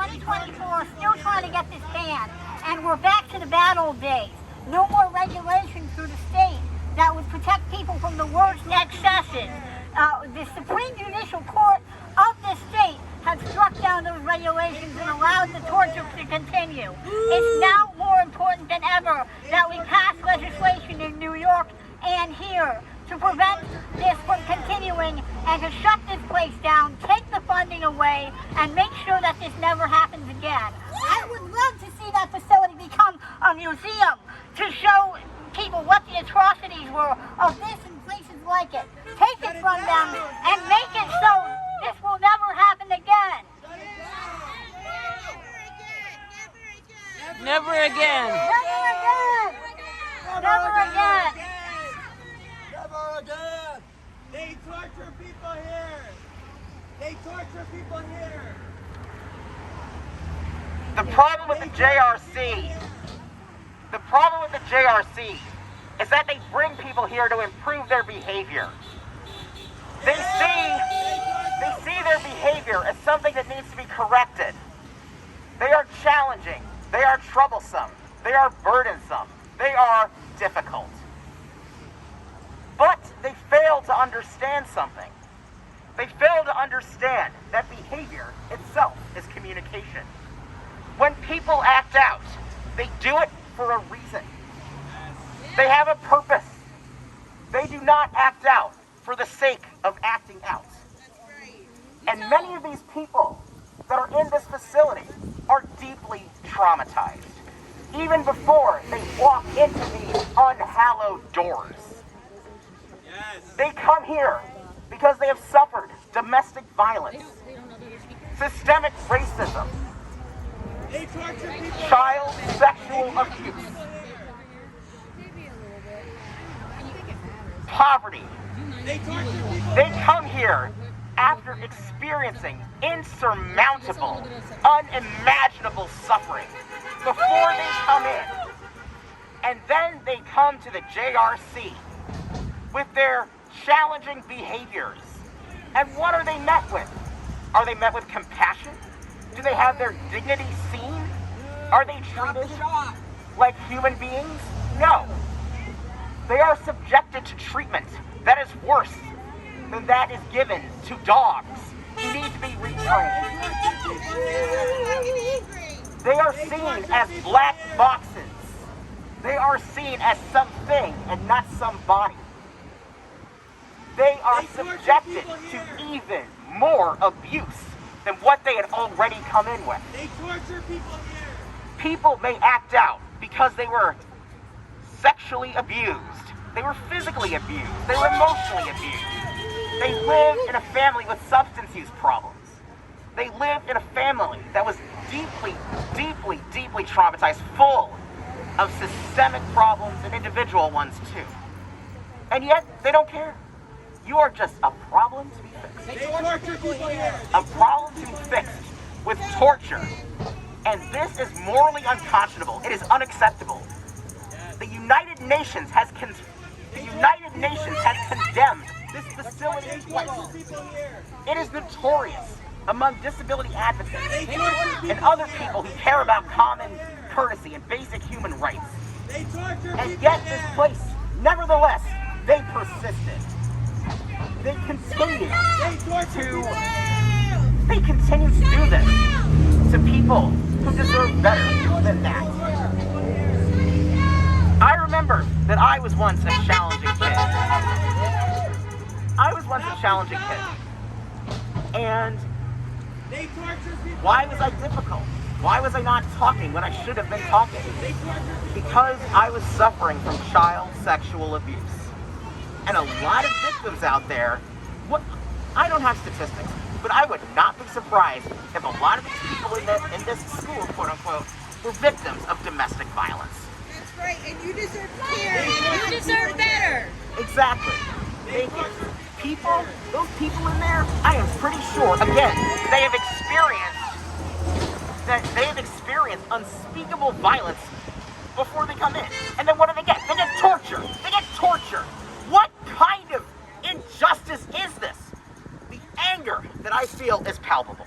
2024, still trying to get this banned. And we're back to the bad old days. No more regulations through the state that would protect people from the worst excesses. The Supreme Judicial Court of the state has struck down those regulations and allowed the torture to continue. It's now more important than ever that we pass legislation in New York and here to prevent this from continuing and to shut this place down, take the funding away, and make sure that this never happens again. I would love to see that facility become a museum to show people what the atrocities were of this and places like it. Take it from them and make it so this will never happen again. Never again. Never again. Never again. Never again. They torture people here. They torture people here. The problem with the JRC is that they bring people here to improve their behavior. They see their behavior as something that needs to be corrected. They are challenging. They are troublesome. They are burdensome. They are difficult. But they fail to understand something. They fail to understand that behavior itself is communication. When people act out, they do it for a reason. They have a purpose. They do not act out for the sake of acting out. And many of these people that are in this facility are deeply traumatized, even before they walk into these unhallowed doors. They come here because they have suffered domestic violence, systemic racism, child sexual abuse, poverty. They come here after experiencing insurmountable, unimaginable suffering before they come in. And then they come to the JRC with their challenging behaviors. And what are they met with? Are they met with compassion? Do they have their dignity seen? Are they treated like human beings? No. They are subjected to treatment that is worse than that is given to dogs who need to be retrained. They are seen as black boxes. They are seen as something and not somebody. They are subjected to even more abuse than what they had already come in with. They torture people here. People may act out because they were sexually abused. They were physically abused. They were emotionally abused. They lived in a family with substance use problems. They lived in a family that was deeply, deeply, deeply traumatized, full of systemic problems and individual ones too. And yet, they don't care. You are just a problem to be fixed. They torture people here. A problem to be fixed with torture. And this is morally unconscionable. It is unacceptable. The United Nations has condemned this facility twice. It is notorious among disability advocates and other people who care about common courtesy and basic human rights. And yet this place, nevertheless, they persisted. They continue to do this to people who deserve better than that. I remember that I was once a challenging kid. And why was I difficult? Why was I not talking when I should have been talking? Because I was suffering from child sexual abuse. And a lot of victims out there, I don't have statistics, but I would not be surprised if a lot of these people in this school, quote unquote, were victims of domestic violence. That's right, and you deserve care. You deserve better. Exactly. Those people in there, I am pretty sure, again, they have experienced unspeakable violence before they come in. And then what do they get? They get torture. What kind of injustice is this? The anger that I feel is palpable.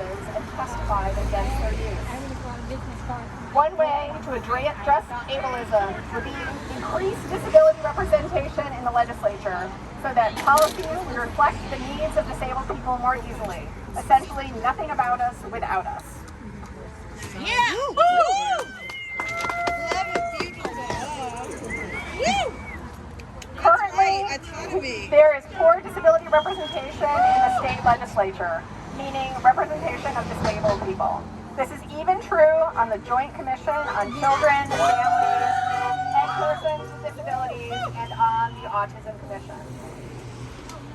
witnesses and testified against their use. One way to address ableism would be increased disability representation in the legislature so that policies would reflect the needs of disabled people more easily. Essentially, nothing about us without us. Yeah! Woo! Currently, there is poor disability representation in the state legislature, meaning representation of disabled people. This is even true on the Joint Commission on Children, Families, and Persons with Disabilities, and on the Autism Commission.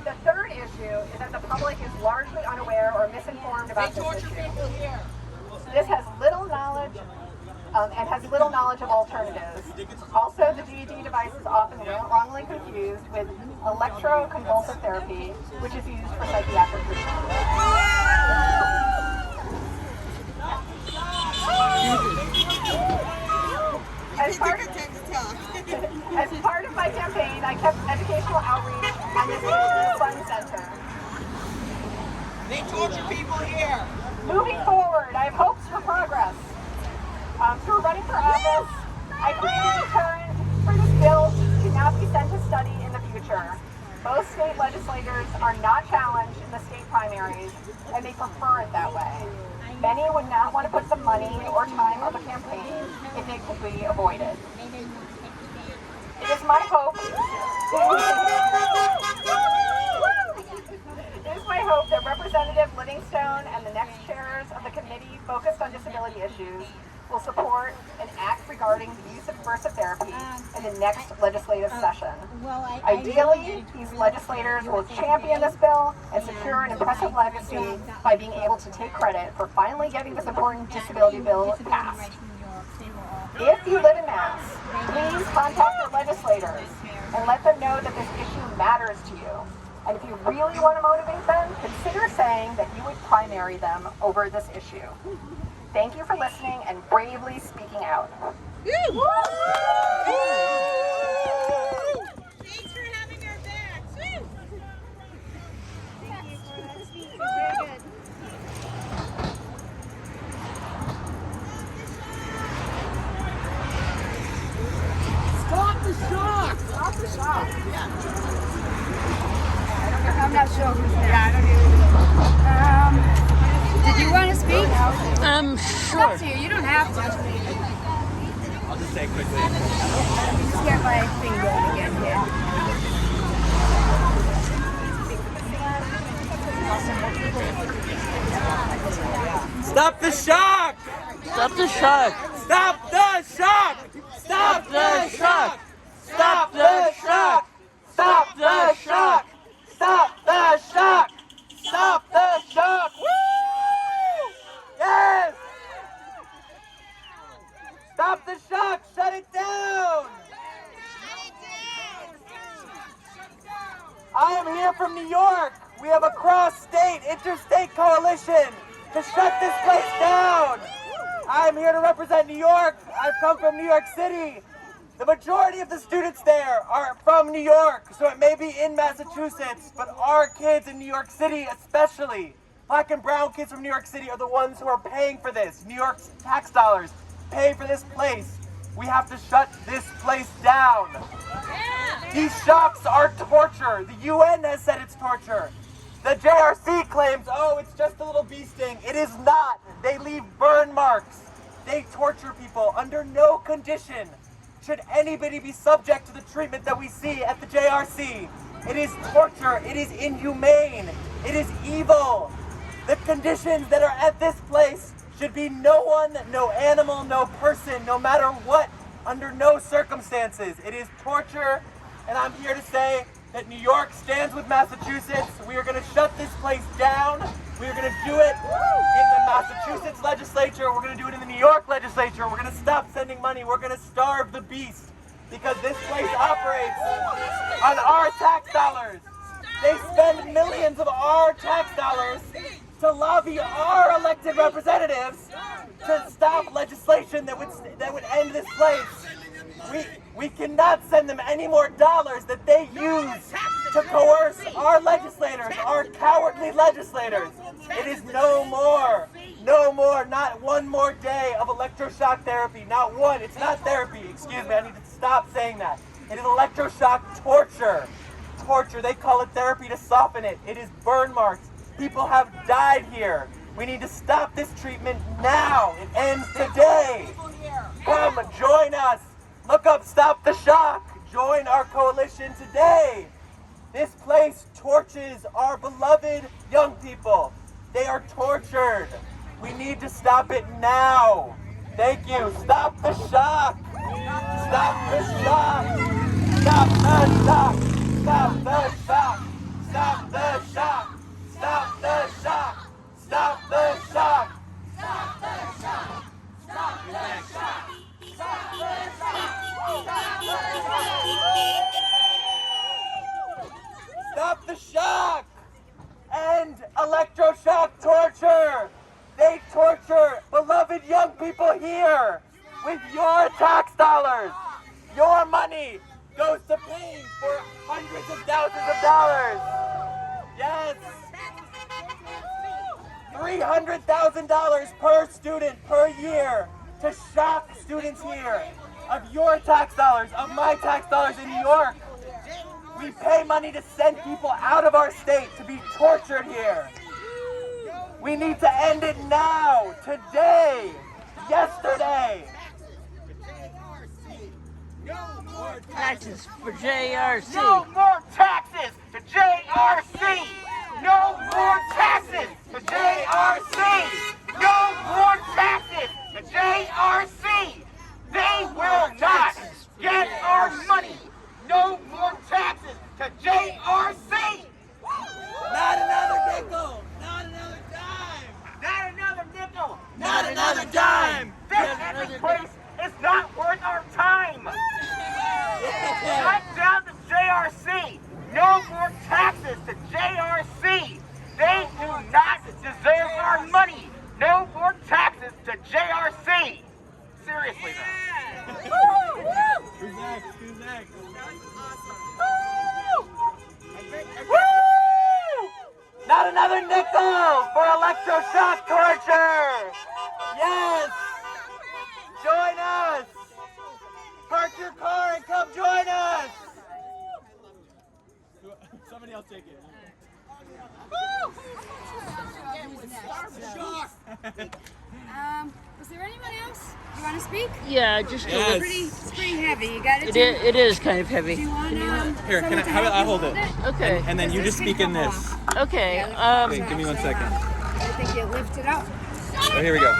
The third issue is that the public is largely unaware or misinformed about this issue. This has little knowledge and has little knowledge of alternatives. Also, the GED device is often wrongly confused with electroconvulsive therapy, which is used for psychiatric treatment. As part of my campaign, I kept educational outreach on this issue fund center. They torture people here. Moving forward, I have hopes for progress. Through running for office, I created a deterrent for this bill to not be sent to study in the future. Most state legislators are not challenged in the state primaries, and they prefer it that way. Many would not want to put the money or time of a campaign if it could be avoided. It is my hope. It is my hope that Representative Livingstone and the next chairs of the committee focused on disability issues will support an act regarding the use of aversive therapy in the next legislative session. Ideally, these legislators will champion this bill and secure an impressive legacy by being able to take credit for finally getting this important disability bill passed. If you live in Mass, please contact your legislators and let them know that this issue matters to you. And if you really want to motivate them, consider saying that you would primary them over this issue. Thank you for listening and bravely speaking out. Thanks for having our backs. Thank you for that speech. Very good. Stop the shock! Stop the shock. I'm not sure who's next. Yeah, I don't either. Did you want to speak? Sure. Up to you. You don't have to. I'll just say quickly. Just get my thing going again here. Stop the shock! Stop the shock! Stop the shock! Stop the shock! Stop the shock! Stop the shock! Stop the shock! Stop the shock! Woo! Yes! Stop the shock! Shut it down! I am here from New York. We have a cross-state, interstate coalition to shut this place down. I'm here to represent New York. I've come from New York City. The majority of the students there are from New York, so it may be in Massachusetts, but our kids in New York City especially, black and brown kids from New York City, are the ones who are paying for this. New York's tax dollars pay for this place. We have to shut this place down. These shocks are torture. The UN has said it's torture. The JRC claims, oh, it's just a little bee sting. It is not. They leave burn marks. They torture people under no condition. Should anybody be subject to the treatment that we see at the JRC? It is torture. It is inhumane. It is evil. The conditions that are at this place should be no one, no animal, no person, no matter what, under no circumstances. It is torture, and I'm here to say that New York stands with Massachusetts. We are going to shut this place down. We are going to do it in the Massachusetts legislature. We're going to do it in the New York legislature. We're going to stop sending money. We're going to starve the beast because this place operates on our tax dollars. They spend millions of our tax dollars to lobby our elected representatives to stop legislation that would end this place. We cannot send them any more dollars that they use to coerce our legislators, our cowardly legislators. It is no more, not one more day of electroshock therapy. Not one. It's not therapy. Excuse me, I need to stop saying that. It is electroshock torture. Torture. They call it therapy to soften it. It is burn marks. People have died here. We need to stop this treatment now. It ends today. Come, join us. Look up Stop the Shock. Join our coalition today. This place tortures our beloved young people. They are tortured. We need to stop it now. Thank you. Stop the shock. Stop the shock. Stop the shock. Stop the shock. Stop the shock. Stop the shock. Stop the shock. Stop the shock. Stop the shock. Stop the shock. Stop the shock. End electroshock torture. They torture beloved young people here with your tax dollars. Your money goes to paying for hundreds of thousands of dollars. Yes. $300,000 per student per year to shock students here of your tax dollars, of my tax dollars in New York. We pay money to send people out of our state to be tortured here. We need to end it now, today, yesterday. Taxes for JRC. No more taxes to JRC. No more taxes to JRC. No more taxes to JRC. They will not get our money. No more taxes to JRC. Not another nickel. Not another dime. Not another nickel. Not another dime. This ending place is not worth our time. Shut down the JRC. No more taxes to JRC. They do not deserve our money. No more taxes to JRC. Seriously though. Who's next? Who's next? Woo! Not another nickel for electroshock torture. Yes. Join us. Park your car and come join us. Somebody else take it. Was there anyone else? You want to speak? Yeah, just a Yes. little. It's pretty heavy. You got it. It is kind of heavy. Do you want Here, can I hold it? Okay. And then you just speak in this. Okay. Wait, give me 1 second. I think you lift it up. Oh, here we go.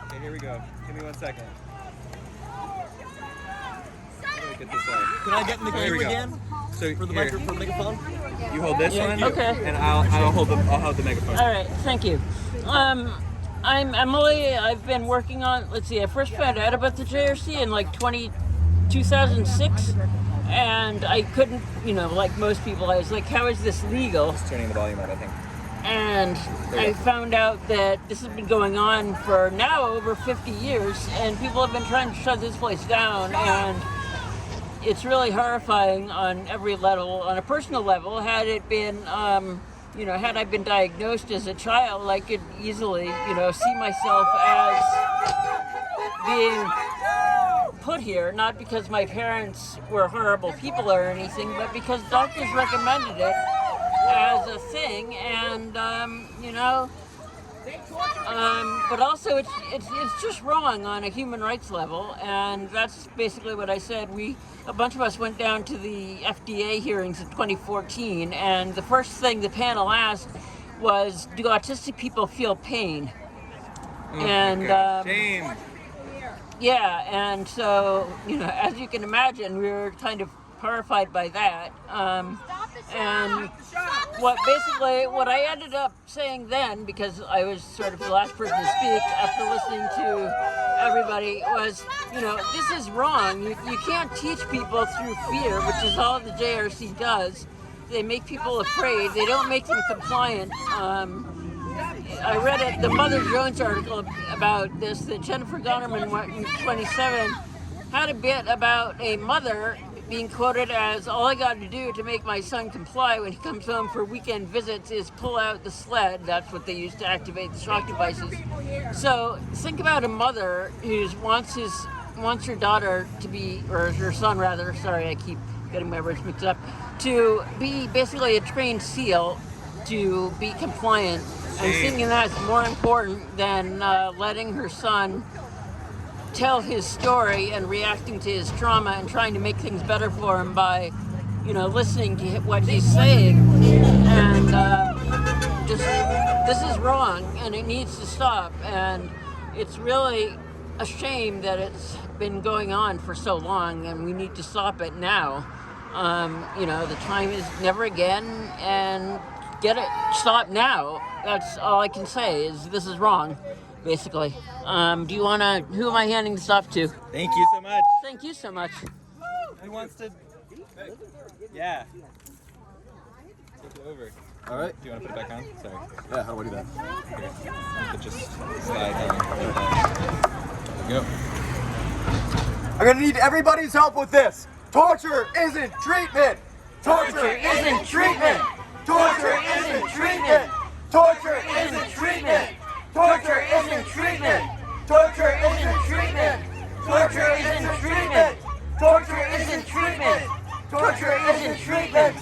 Okay, here we go. Give me 1 second. Get this out. Can I get in the game Here we go. again? So For the here, megaphone? you hold this one. Okay. And I'll hold the megaphone. All right. Thank you. I'm Emily. I've been working on. Let's see. I first found out about the JRC in like 2006, and I couldn't. Like most people, I was like, "How is this legal?" Just turning the volume up, I think. And I found out that this has been going on for now over 50 years, and people have been trying to shut this place down, and it's really horrifying on every level. On a personal level, had it been, had I been diagnosed as a child, I could easily, see myself as being put here, not because my parents were horrible people or anything, but because doctors recommended it as a thing, and but also it's just wrong on a human rights level, and that's basically what I said. A bunch of us went down to the FDA hearings in 2014, and the first thing the panel asked was, do autistic people feel pain? And Shame. yeah, and so as you can imagine, we were kind of horrified by that. And what I ended up saying then, because I was sort of the last person to speak after listening to everybody, was, this is wrong. You can't teach people through fear, which is all the JRC does. They make people afraid. They don't make them compliant. I read the Mother Jones article about this, that Jennifer Gunnerman, in 27, had a bit about a mother being quoted as, all I got to do to make my son comply when he comes home for weekend visits is pull out the sled. That's what they use to activate the shock devices. So think about a mother who wants her daughter to be, or her son rather, sorry, I keep getting my words mixed up, to be basically a trained SEAL, to be compliant, and thinking that's more important than letting her son tell his story and reacting to his trauma and trying to make things better for him by, listening to what he's saying. And this is wrong, and it needs to stop. And it's really a shame that it's been going on for so long, and we need to stop it now. The time is never again, and get it stopped now. That's all I can say, is this is wrong, basically. Who am I handing this off to? Thank you so much. Thank you so much. Who wants to? Yeah. Take it over. All right. Do you want to put it back on? Sorry. Yeah, how do I do that? Here. You could just slide down. There you go. I'm gonna need everybody's help with this. Torture isn't treatment. Torture isn't treatment. Torture isn't treatment. Torture isn't treatment. Torture isn't treatment. Torture isn't treatment. Torture isn't treatment. Torture isn't treatment. Torture isn't treatment.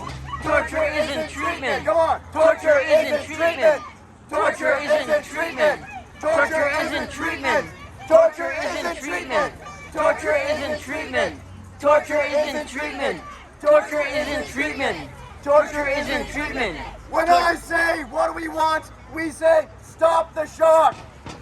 Torture isn't treatment. Come on. Torture isn't treatment. Torture isn't treatment. Torture isn't treatment. Torture isn't treatment. Torture isn't treatment. Torture isn't treatment. Torture isn't treatment. Torture isn't treatment. When I say what do we want, we say stop the shock.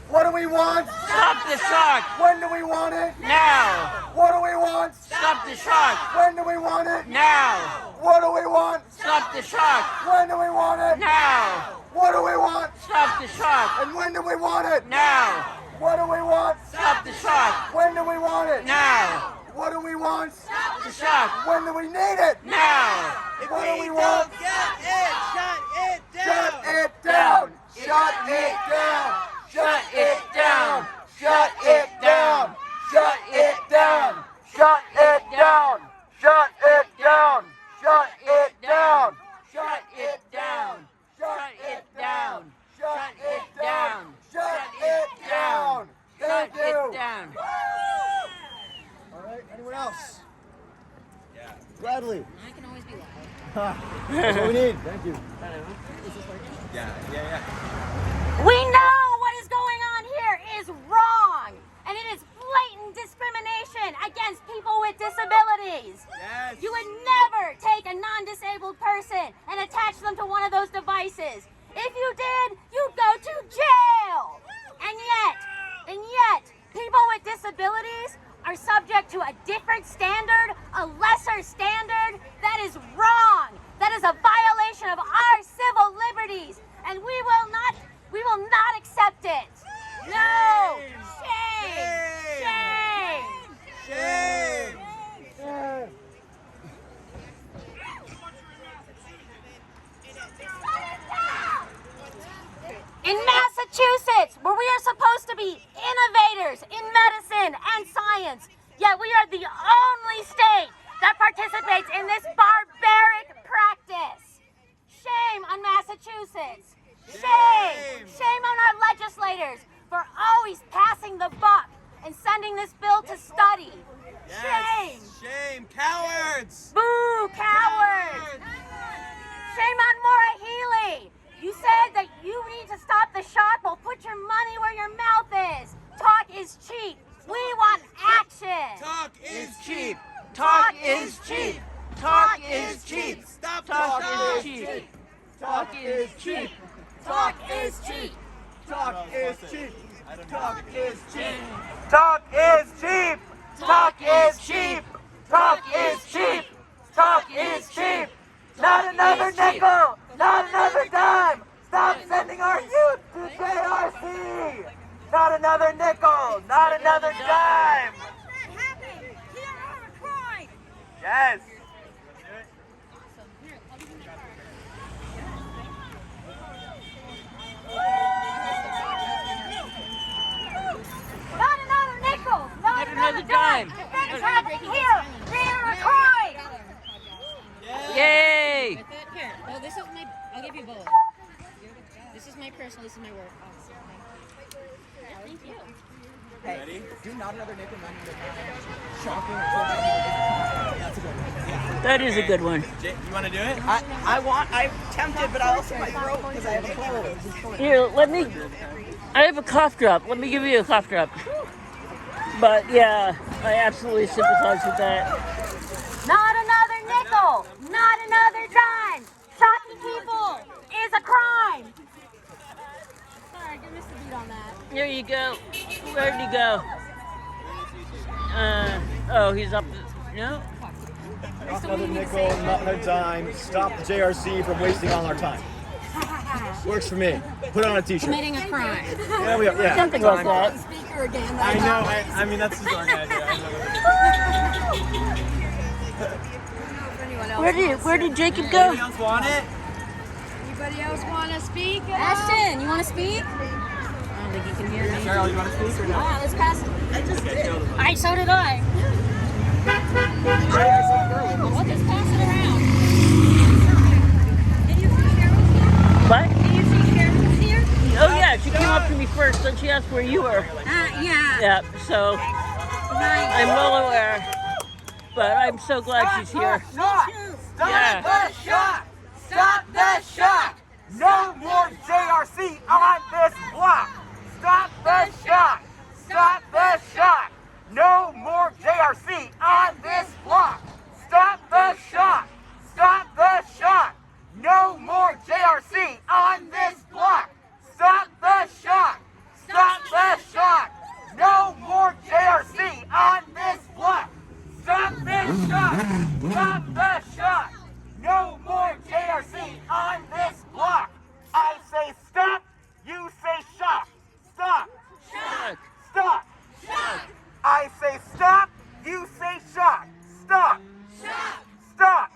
What do we want? Stop the shock! When do we want it? Now! What do we want? Stop the shock! When do we want it? Now! What do we want? Stop the shock! When do we want it? Now! What do we want? Stop the shock! And when do we want it? Now! What do we want? Stop the shock! When do we want it? Now! What do we want? Stop the shock! When do we need it? Now! What do we want? Get it! Shut it Shut it down! Shut it down! Shut it down! Shut it down! Shut it down! Shut it down! Shut it down! Shut it down! Shut it down! Shut it down! Shut it down! Shut it down! Thank Shut you! it down! All right, anyone else? Yeah. Bradley. I can always be loud. That's what we need. Thank you. Yeah. We know what is going on here is wrong, and it is blatant discrimination against people with disabilities. Yes. You would never take a non-disabled person and attach them to one of those devices. If you did, you'd go to jail. And yet, people with disabilities are subject to a different standard, a lesser standard. That is wrong. That is a violation of our civil liberties, and we will not accept it. No. Shame. In Massachusetts, where we are supposed to be innovators in medicine and science, yet we are the only state that participates in this barbaric practice. Shame on Massachusetts. Shame on our legislators for always passing the buck and sending this bill to study. Shame, cowards! Boo, cowards! Shame on Maura Healey. You said that you need to stop the shock. Well, put your money where your mouth is. Talk is cheap. We want action. Talk is cheap! Talk is cheap! Talk is cheap! Stop the Talk shock! is cheap! Talk is cheap! Talk is cheap. Talk is cheap. Talk is cheap. Talk is cheap! Talk is cheap! Talk is cheap! Talk is cheap! Not another nickel! Not another dime! Stop sending our youth to JRC! Not another nickel! Not another dime! Yes! Not another nickel. Not Not another dime. Defense happening here. Hear a cry. is my personal, this is my work. Awesome. Thank you. Hey, Ready? do not another nickel money with shocking or torturing people. That's a good one. Yeah. That is a good one. Jay, you want to do it? I'm tempted, but I also might throat because I have a cold. Here, I have a cough drop. Let me give you a cough drop. But yeah, I absolutely sympathize with that. Not another nickel, not another dime. Shocking people is a crime. Sorry, I missed the beat on that. Here you go. Where did he go? Oh, he's up. No? Not another nickel, not another dime. Stop the JRC from wasting all our time. Works for me. Put on a t-shirt. Committing a crime. Yeah. Something like that. Speaker again. I know. I mean, that's his own idea. I know. Where did Jacob go? Anybody else want it? Anybody else want to speak? Ashton, you want to speak? I don't think he can hear me. Cheryl, you want to speak or no? Ah, let's pass it. I just did. Alright, so did I. We'll just pass it around. Did you see Cheryl's here? What? Did you see Cheryl's here? Oh yeah, she came up to me first, then she asked where you were. Yeah. Yeah, so Nice. I'm well aware. But I'm so glad she's here. Stop Yeah. the shot! Stop the shot! No more JRC on this block! Stop the shot! Stop the shot! No more JRC on this block! Stop the shot! Stop the shot! No more JRC on this block! Stop the shot! Stop the shot! No more JRC on this block! Stop this shot! Stop the shot! No more JRC on this block! I say stop, you say shot! Stop! Shot. Stop! I say stop, you say shot! Stop! Stop!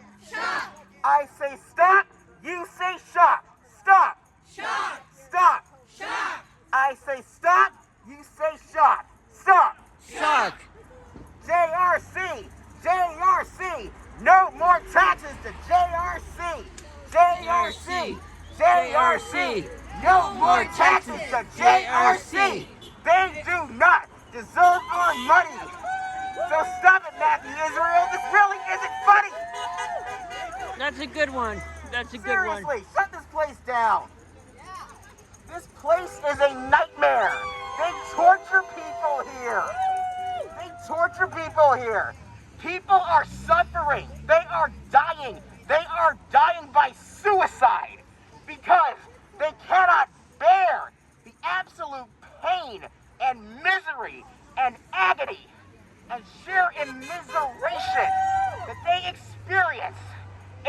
I say stop, you say shot! Stop! Stop! I say stop, you say shot! Stop! Shock. JRC! JRC! No more taxes to JRC! JRC! JRC! No more taxes to JRC! They do not deserve our money! So stop it, Matthew Israel! This really isn't funny! That's a good one. That's a good one. Seriously, shut this place down! This place is a nightmare! They torture people here! They torture people here! People are suffering! They are dying! They are dying by suicide! Because they cannot bear the absolute pain and misery and agony and sheer immiseration that they experience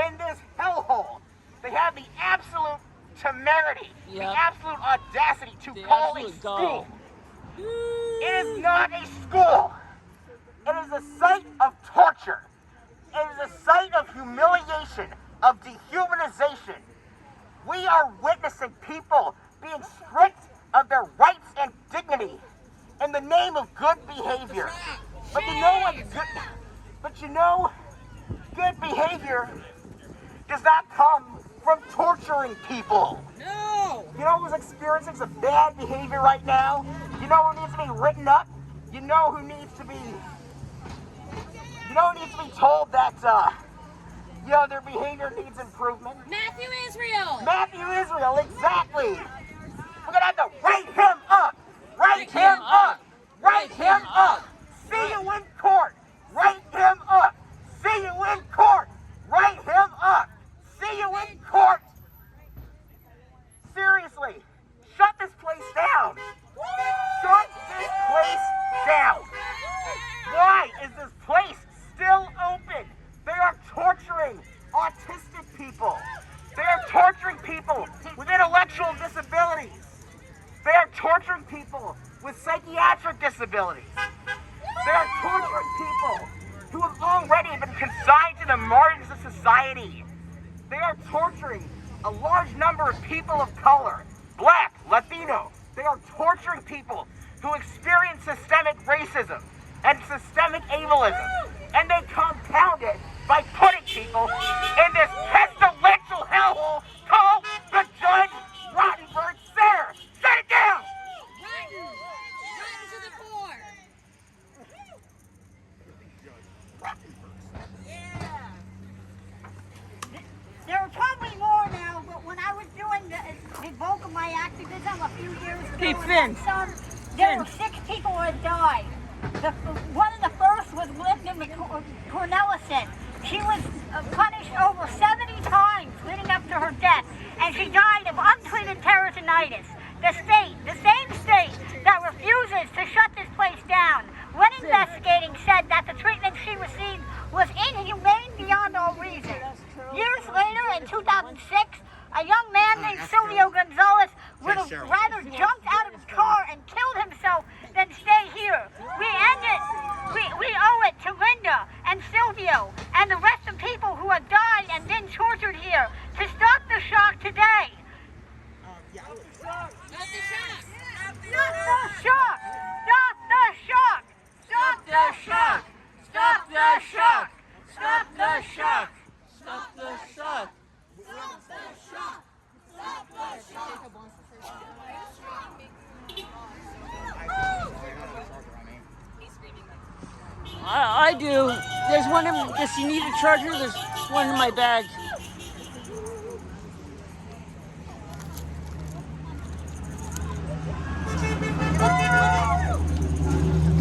in this hellhole. They have the absolute temerity, the Yep. absolute audacity to The call a absolute school. gall. It is not a school. It is a site of torture. It is a site of humiliation, of dehumanization. We are witnessing people being stripped of their rights and dignity in the name of good behavior. But you know what? Good behavior does not come from torturing people. No! You know who's experiencing some bad behavior right now? You know who needs to be written up? You know who needs to be told that their behavior needs improvement? Matthew Israel! Matthew Israel, exactly. We're gonna have to write him up. Write him up. Write him up. See you in court. Write him up. See you in court. Write him up. See you in court. Seriously, shut this place down. Shut this place down. Why is this place still open? They are torturing autistic people. They are torturing people with intellectual disabilities. They are torturing people with psychiatric disabilities. They are torturing people who have already been consigned to the margins of society. They are torturing a large number of people of color, Black, Latino. They are torturing people who experience systemic racism and systemic ableism. And they compound it by putting people in this pestilential hellhole called the Judge Rotenberg them a few years ago. Hey, in Finn. my son, there were 6 people who had died. One of the first was Linda Cornelison. She was punished over 70 times leading up to her death, and she died of untreated peritonitis. The same state that refuses to shut this place down, when investigating, said that the treatment she received was inhumane beyond all reason. Years later, in 2006, a young man named Silvio Gonzalez would have rather jumped out of his car and killed himself than stay here. We owe it to Linda and Silvio and the rest of people who have died and been tortured here to stop the shock today. Stop the shock! Stop the shock! Stop the shock! Stop the shock! Stop the shock! Stop the shock! I do. There's one in. Does she need a charger? There's one in my bag.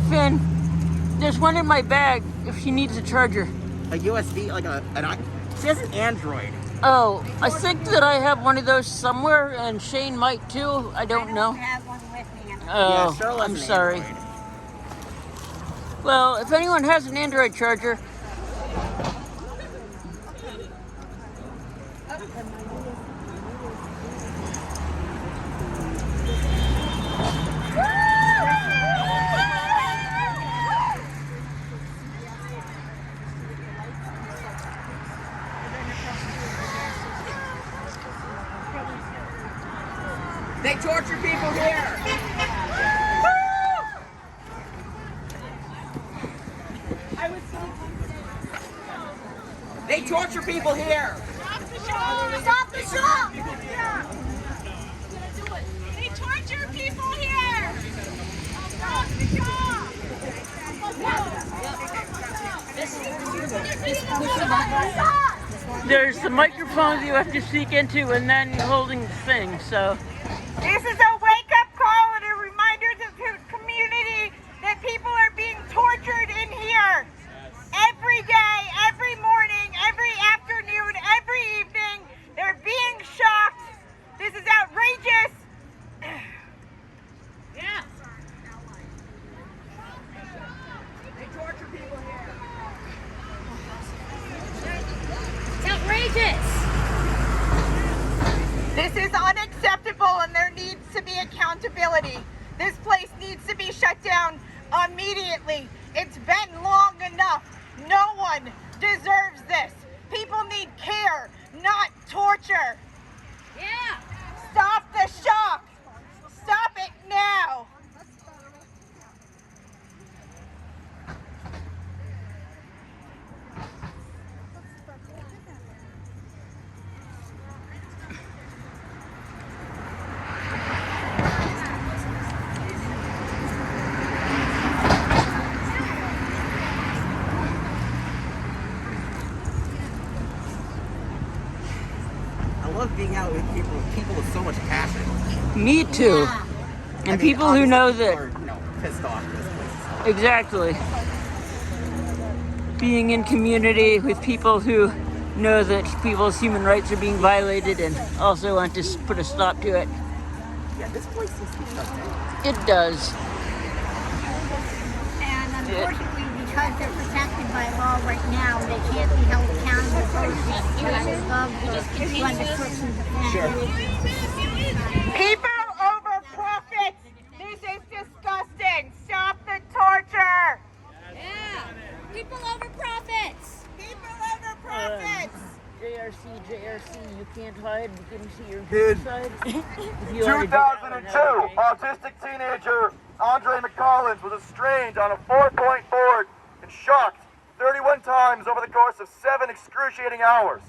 Finn, there's one in my bag if she needs a charger. A USB, like she has an Android. Oh, I think that I have one of those somewhere, and Shane might too. I don't know. I have one with me. Oh, Cheryl has I'm an sorry. Android. Well, if anyone has an Android charger, They torture people here. They torture people here. Stop the shock! They torture people here. Stop the shock. there's the microphone you have to speak into, and then holding the thing. So. This is a wake-up call and a reminder to the community that people are being tortured in here. Every day, every morning, every afternoon, every evening, they're being shocked. This is outrageous. Yeah. They torture people here. It's outrageous. This is unacceptable and there needs to be accountability. This place needs to be shut down immediately. It's been long enough. No one deserves this. People need care, not torture. Yeah. Stop the shock. Stop it now. I love being out with people with so much passion. Me too. And people who know that. Are, pissed off at this place. Exactly. Being in community with people who know that people's human rights are being violated and also want to put a stop to it. Yeah, this place needs to be shut down. It does. And unfortunately, because they're protected by law right now, they can't be held accountable for it. And I would love to run the person People over profits. This is disgusting. Stop the torture. Yeah. People over profits. People over profits. JRC, you can't hide. You can see your Kid. side. 2002, autistic teenager Andre McCollins was estranged on a 4-point board and shocked 31 times over the course of 7 excruciating hours.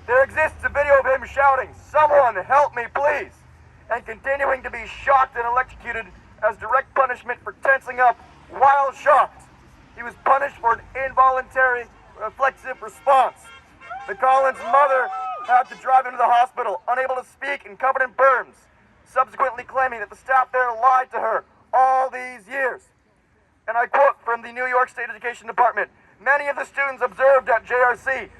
There exists a video of him shouting, "Someone help me, please," and continuing to be shocked and electrocuted as direct punishment for tensing up while shocked. He was punished for an involuntary reflexive response. McCollins' mother had to drive him to the hospital, unable to speak and covered in burns. subsequently claiming that the staff there lied to her all these years. And I quote from the New York State Education Department, "Many of the students observed at JRC